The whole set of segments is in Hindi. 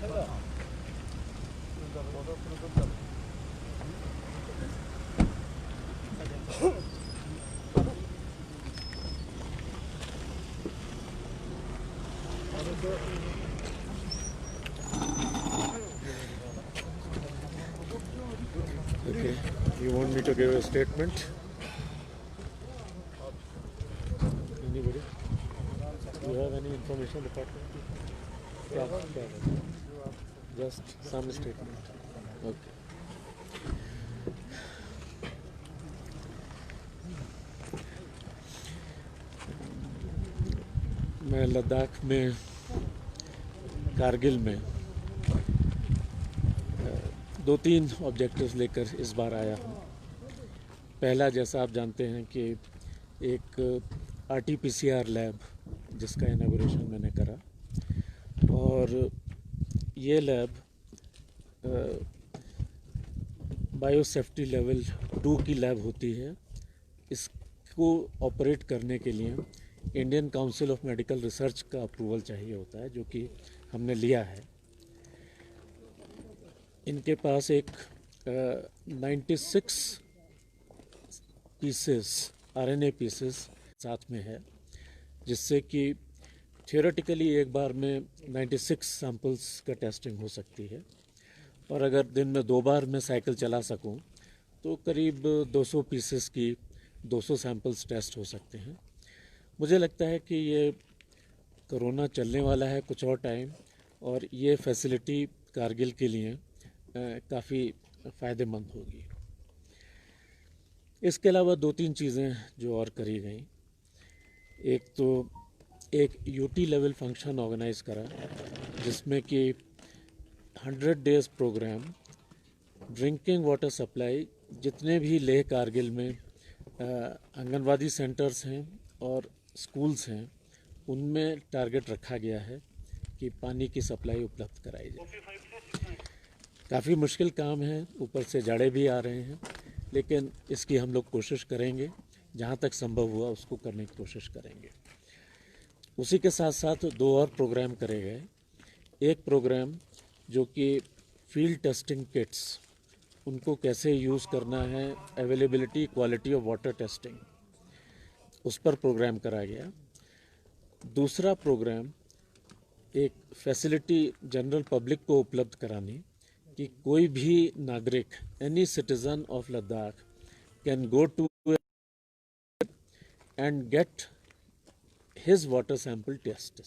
Okay, you want me to give a statement? Anybody? Do you have any information department? Just some statement. Okay. मैं लद्दाख में कारगिल में दो तीन ऑब्जेक्टिव्स लेकर इस बार आया हूँ। पहला, जैसा आप जानते हैं कि एक RT-PCR लैब जिसका इनॉग्रेशन मैंने करा, और ये लैब बायोसेफ्टी लेवल 2 की लैब होती है। इसको ऑपरेट करने के लिए Indian council of medical research का अप्रूवल चाहिए होता है, जो कि हमने लिया है। इनके पास एक 96 पीसेस RNA पीसेस साथ में है, जिससे कि थियोरेटिकली एक बार में 96 सैंपल्स का टेस्टिंग हो सकती है, और अगर दिन में 2 बार मैं साइकिल चला सकूं तो करीब 200 पीसेस की 200 सैंपल्स टेस्ट हो सकते हैं। मुझे लगता है कि ये कोरोना चलने वाला है कुछ और टाइम, और ये फैसिलिटी कारगिल के लिए काफ़ी फ़ायदेमंद होगी। इसके अलावा 2-3 चीज़ें जो और करी गई। एक तो एक UT लेवल फंक्शन ऑर्गेनाइज करा, जिसमें कि 100 days program drinking water supply जितने भी लेह कारगिल में आंगनवाड़ी सेंटर्स हैं और स्कूल्स हैं, उनमें टारगेट रखा गया है कि पानी की सप्लाई उपलब्ध कराई जाए। काफ़ी मुश्किल काम है, ऊपर से जाड़े भी आ रहे हैं, लेकिन इसकी हम लोग कोशिश करेंगे, जहाँ तक संभव हुआ उसको करने की कोशिश करेंगे। उसी के साथ साथ 2 और प्रोग्राम करे गए। एक प्रोग्राम जो कि फील्ड टेस्टिंग किट्स, उनको कैसे यूज़ करना है, availability quality of water testing, उस पर प्रोग्राम करा गया। दूसरा प्रोग्राम एक फैसिलिटी जनरल पब्लिक को उपलब्ध करानी कि कोई भी नागरिक, any citizen of Ladakh can go to and get his water sample test.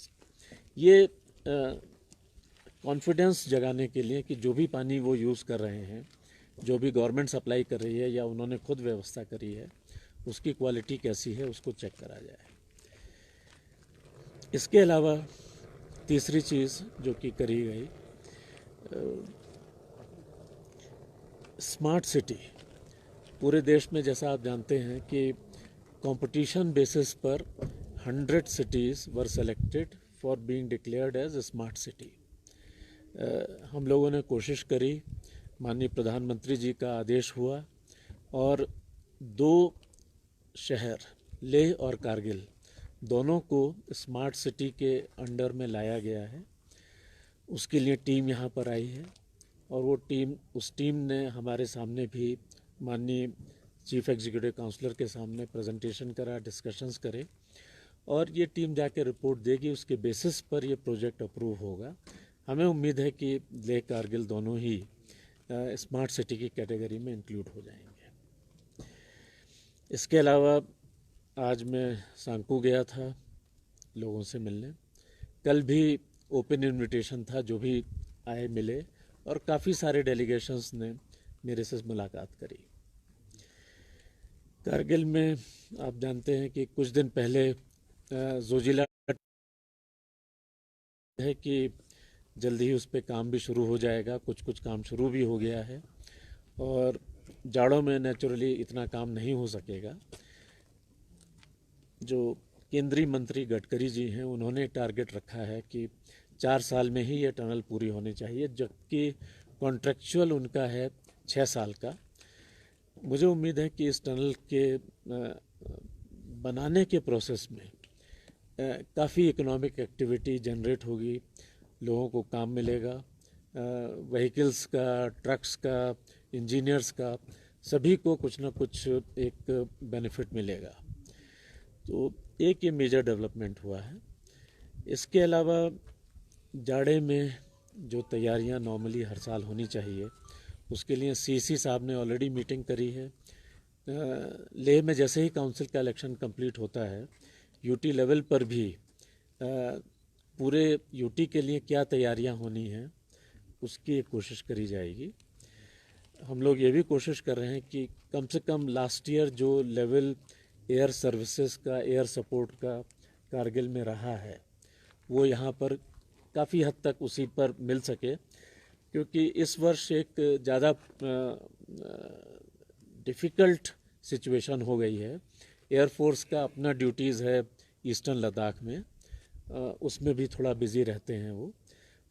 ये कॉन्फिडेंस जगाने के लिए कि जो भी पानी वो यूज़ कर रहे हैं, जो भी गवर्नमेंट सप्लाई कर रही है या उन्होंने खुद व्यवस्था करी है, उसकी क्वालिटी कैसी है उसको चेक करा जाए। इसके अलावा तीसरी चीज़ जो कि करी गई, स्मार्ट सिटी। पूरे देश में जैसा आप जानते हैं कि कंपटीशन बेसिस पर 100 cities were selected for being declared as smart city. हम लोगों ने कोशिश करी, माननीय प्रधानमंत्री जी का आदेश हुआ, और 2 शहर लेह और कारगिल दोनों को स्मार्ट सिटी के अंडर में लाया गया है। उसके लिए टीम यहाँ पर आई है, और वो उस टीम ने हमारे सामने भी माननीय चीफ एग्जीक्यूटिव काउंसलर के सामने प्रेजेंटेशन करा, डिस्कशंस करे, और ये टीम जाके रिपोर्ट देगी। उसके बेसिस पर ये प्रोजेक्ट अप्रूव होगा। हमें उम्मीद है कि लेह कारगिल दोनों ही स्मार्ट सिटी की कैटेगरी में इंक्लूड हो जाएंगे। इसके अलावा आज मैं सांकू गया था लोगों से मिलने। कल भी ओपन इनविटेशन था, जो भी आए मिले, और काफ़ी सारे डेलीगेशंस ने मेरे से मुलाकात करी। कारगिल में आप जानते हैं कि कुछ दिन पहले जोजिला है कि जल्दी ही उस पर काम भी शुरू हो जाएगा। कुछ काम शुरू भी हो गया है, और जाड़ों में नेचुरली इतना काम नहीं हो सकेगा। जो केंद्रीय मंत्री गडकरी जी हैं, उन्होंने टारगेट रखा है कि 4 साल में ही ये टनल पूरी होनी चाहिए, जबकि कॉन्ट्रेक्चुअल उनका है 6 साल का। मुझे उम्मीद है कि इस टनल के बनाने के प्रोसेस में काफ़ी इकोनॉमिक एक्टिविटी जनरेट होगी, लोगों को काम मिलेगा, व्हीकल्स का, ट्रक्स का, इंजीनियर्स का, सभी को कुछ ना कुछ एक बेनिफिट मिलेगा। तो एक ये मेजर डेवलपमेंट हुआ है। इसके अलावा जाड़े में जो तैयारियां नॉर्मली हर साल होनी चाहिए, उसके लिए सीसी साहब ने ऑलरेडी मीटिंग करी है। लेह में जैसे ही काउंसिल का इलेक्शन कंप्लीट होता है, यूटी लेवल पर भी पूरे यूटी के लिए क्या तैयारियां होनी हैं उसकी एक कोशिश करी जाएगी। हम लोग ये भी कोशिश कर रहे हैं कि कम से कम लास्ट ईयर जो लेवल एयर सर्विसेज का, एयर सपोर्ट का कारगिल में रहा है, वो यहाँ पर काफ़ी हद तक उसी पर मिल सके, क्योंकि इस वर्ष एक ज़्यादा डिफ़िकल्ट सिचुएशन हो गई है। एयरफोर्स का अपना ड्यूटीज़ है ईस्टर्न लद्दाख में, उसमें भी थोड़ा बिजी रहते हैं वो।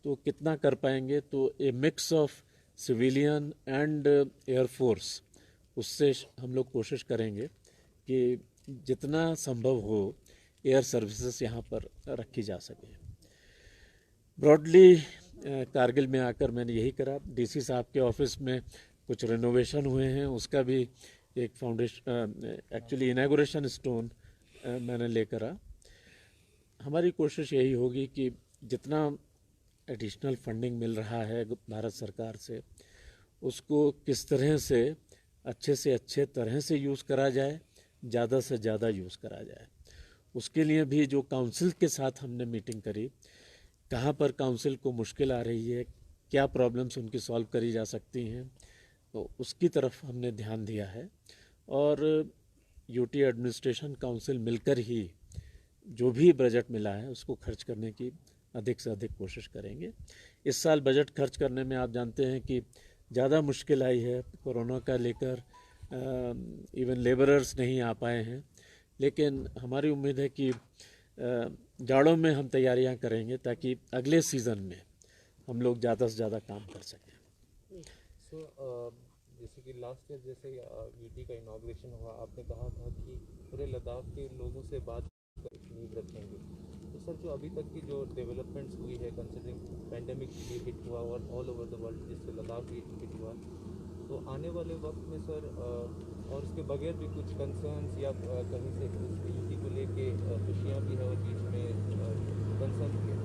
तो कितना कर पाएंगे, तो a mix of civilian and air force, उससे हम लोग कोशिश करेंगे कि जितना संभव हो एयर सर्विसेज यहाँ पर रखी जा सके। ब्रॉडली कारगिल में आकर मैंने यही करा। डीसी साहब के ऑफिस में कुछ रिनोवेशन हुए हैं, उसका भी एक फाउंडेशन, एक्चुअली इनॉग्रेशन स्टोन मैंने लेकर आ। हमारी कोशिश यही होगी कि जितना एडिशनल फंडिंग मिल रहा है भारत सरकार से, उसको किस तरह से अच्छे तरह से यूज़ करा जाए, ज़्यादा से ज़्यादा यूज़ करा जाए। उसके लिए भी जो काउंसिल के साथ हमने मीटिंग करी, कहाँ पर काउंसिल को मुश्किल आ रही है, क्या प्रॉब्लम्स उनकी सॉल्व करी जा सकती हैं, तो उसकी तरफ हमने ध्यान दिया है। और यूटी एडमिनिस्ट्रेशन काउंसिल मिलकर ही जो भी बजट मिला है उसको खर्च करने की अधिक से अधिक कोशिश करेंगे। इस साल बजट खर्च करने में आप जानते हैं कि ज़्यादा मुश्किल आई है, कोरोना का लेकर इवन लेबरर्स नहीं आ पाए हैं, लेकिन हमारी उम्मीद है कि जाड़ों में हम तैयारियां करेंगे ताकि अगले सीज़न में हम लोग ज़्यादा से ज़्यादा काम कर सकें। जैसे कि लास्ट ईयर जैसे यूटी का इनॉग्रेशन हुआ, आपने कहा था कि पूरे लद्दाख के लोगों से बात कर नींव रखेंगे। तो सर, जो अभी तक की जो डेवलपमेंट्स हुई है, कंसिडरिंग पैंडेमिक भी हिट हुआ और ऑल ओवर द वर्ल्ड जिससे लद्दाख भी हिट हुआ, तो आने वाले वक्त में सर और उसके बगैर भी कुछ कंसर्न्स या कहीं से यूटी को लेके खुशियाँ भी है और बीच में कंसर्न भी है,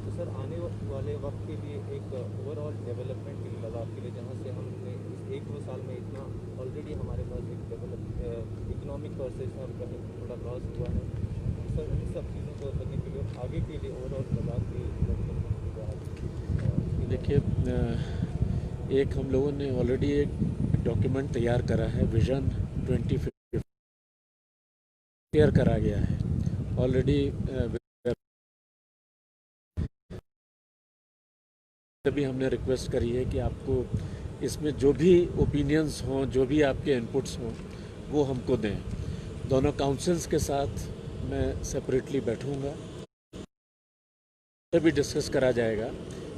तो सर आने वाले वक्त के लिए एक ओवरऑल डेवलपमेंट के लिए लद्दाख के लिए, जहाँ से हमने इस 1-2 साल में इतना ऑलरेडी हमारे पास एक इकोनॉमिक प्रोसेस हम कहीं थोड़ा लॉस हुआ है, सर इन सब चीज़ों को करने के लिए आगे के लिए ओवरऑल लद्दाख के देखिए, एक हम लोगों ने ऑलरेडी एक डॉक्यूमेंट तैयार करा है, विजन 2050 तैयार करा गया है ऑलरेडी। तभी हमने रिक्वेस्ट करी है कि आपको इसमें जो भी ओपिनियंस हों, जो भी आपके इनपुट्स हों, वो हमको दें। दोनों काउंसिल्स के साथ मैं सेपरेटली बैठूंगा, भी डिस्कस करा जाएगा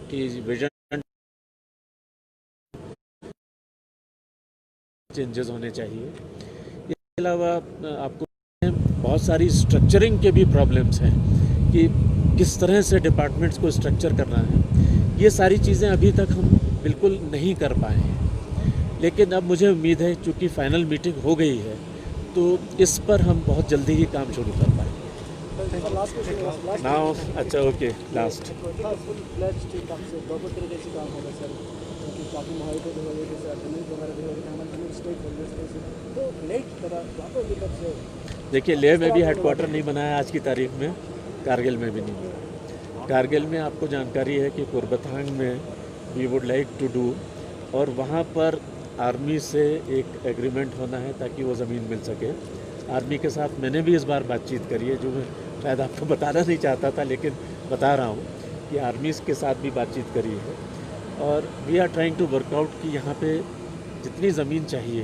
कि विजन चेंजेस होने चाहिए। इसके अलावा आपको बहुत सारी स्ट्रक्चरिंग के भी प्रॉब्लम्स हैं कि किस तरह से डिपार्टमेंट्स को स्ट्रक्चर करना है। ये सारी चीज़ें अभी तक हम बिल्कुल नहीं कर पाए हैं, लेकिन अब मुझे उम्मीद है चूँकि फाइनल मीटिंग हो गई है तो इस पर हम बहुत जल्दी ही काम शुरू कर पाएंगे। नाउ अच्छा, ओके, लास्ट देखिए, लेह में भी हेडक्वार्टर नहीं बनाया आज की तारीख में, कारगिल में भी नहीं बना। कारगिल में आपको जानकारी है कि कुर्बथांग में we would like to do, और वहाँ पर आर्मी से एक एग्रीमेंट होना है ताकि वो ज़मीन मिल सके। आर्मी के साथ मैंने भी इस बार बातचीत करी है, जो मैं शायद आपको बताना नहीं चाहता था, लेकिन बता रहा हूँ कि आर्मीज़ के साथ भी बातचीत करी है, और we are trying to work out कि यहाँ पे जितनी ज़मीन चाहिए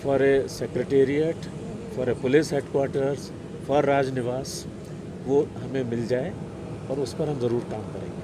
for a secretariat, for a police headquarters, for Raj Niwas, वो हमें मिल जाए, और उस पर हम ज़रूर काम करेंगे।